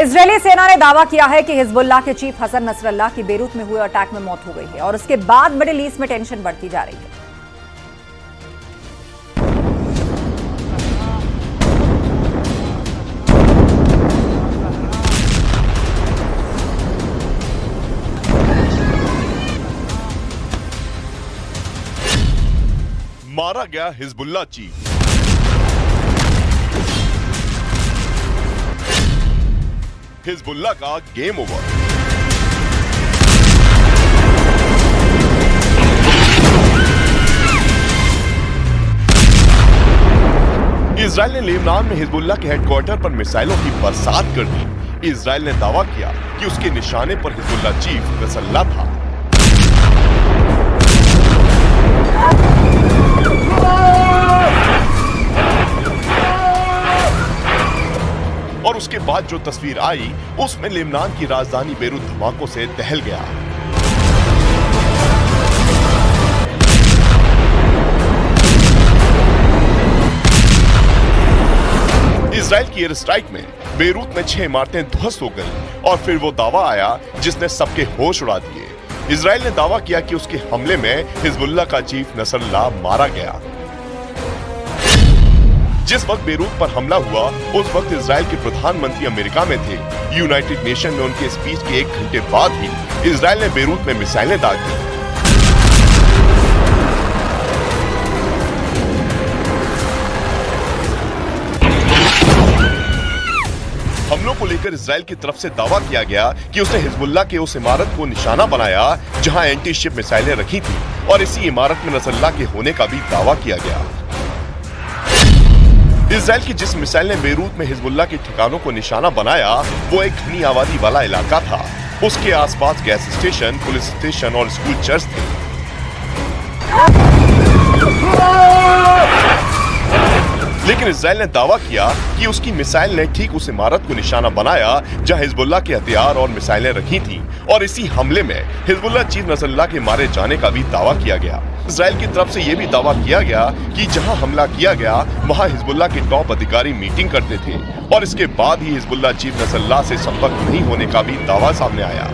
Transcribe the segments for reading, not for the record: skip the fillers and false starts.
Israeli सेना ने दावा किया है कि हिजबुल्लाह के चीफ हसन नसरल्लाह की बेरूत में हुए अटैक में मौत हो गई है और उसके बाद मिडिल ईस्ट में टेंशन बढ़ती जा रही है। मारा गया हिजबुल्लाह चीफ। हिजबुल्लाह का गेम ओवर। इजराइल ने लेबनान में हिजबुल्लाह के हेडक्वार्टर पर मिसाइलों की बरसात कर दी। इजराइल ने दावा किया कि उसके निशाने पर हिजबुल्लाह चीफ नसरल्लाह था। और उसके बाद जो तस्वीर आई उसमें लेबनान की राजधानी बेरूत धमाकों से दहल गया। इजराइल की एयर स्ट्राइक में बेरूत में 6 इमारतें ध्वस्त हो गईं और फिर वो दावा आया जिसने सबके होश उड़ा दिए। इजराइल ने दावा किया कि उसके हमले में हिजबुल्लाह का चीफ नसरल्लाह मारा गया। जिस वक्त बेरूत पर हमला हुआ उस वक्त इजराइल के प्रधानमंत्री अमेरिका में थे। यूनाइटेड नेशन में उनके स्पीच के 1 घंटे बाद ही इजराइल ने बेरूत में मिसाइलें दाग दी। हमलों को लेकर इजराइल की तरफ से दावा किया गया कि उसने हिजबुल्लाह के उस इमारत को निशाना बनाया जहां एंटी शिप मिसाइलें रखी थी और इसी इमारत में नसरल्लाह के होने का भी दावा किया गया। इजराइल की जिस मिसाइल ने बेरूत में हिजबुल्लाह के ठिकानों को निशाना बनाया वो एक घनी आबादी वाला इलाका था। उसके आसपास गैस स्टेशन, पुलिस स्टेशन और स्कूल चर्च थे। लेकिन इजराइल ने दावा किया कि उसकी मिसाइल ने ठीक उस इमारत को निशाना बनाया जहां हिजबुल्लाह के हथियार और मिसाइलें रखी थीं और इसी हमले में हिजबुल्लाह चीफ नसरल्लाह के मारे जाने का भी दावा किया गया। इजराइल की तरफ से यह भी दावा किया गया कि जहां हमला किया गया वहां हिजबुल्लाह के टॉप अधिकारी मीटिंग करते थे और इसके बाद ही हिजबुल्लाह चीफ नसरल्लाह से संपर्क नहीं होने का भी दावा सामने आया।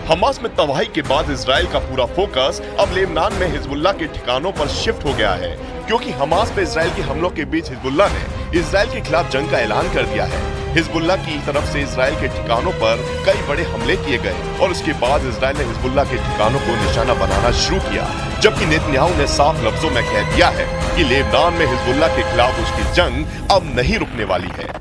हमास में तबाही के बाद इजराइल का पूरा फोकस अब लेबनान में हिजबुल्लाह के ठिकानों पर शिफ्ट हो गया है, क्योंकि हमास पे इजराइल के हमलों के बीच हिजबुल्लाह ने इजराइल के खिलाफ जंग का ऐलान कर दिया है। हिजबुल्लाह की तरफ से इजराइल के ठिकानों पर कई बड़े हमले किए गए और उसके बाद इजराइल ने हिजबुल्लाह के ठिकानों को निशाना बनाना शुरू किया, जबकि नेतन्याहू ने साफ लफ्जों में कह दिया है कि लेबनान में हिजबुल्लाह के खिलाफ उसकी जंग अब नहीं रुकने वाली है।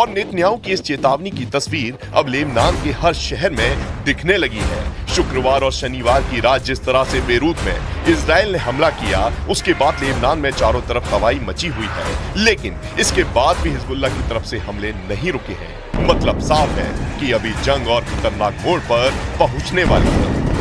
और नेतन्याहू की इस चेतावनी की तस्वीर अब लेबनान के हर शहर में दिखने लगी है। शुक्रवार और शनिवार की रात जिस तरह से बेरूत में इजराइल ने हमला किया उसके बाद लेबनान में चारों तरफ तबाही मची हुई है, लेकिन इसके बाद भी हिजबुल्लाह की तरफ से हमले नहीं रुके हैं। मतलब साफ है कि अभी जंग और खतरनाक मोड़ पर पहुंचने वाली है।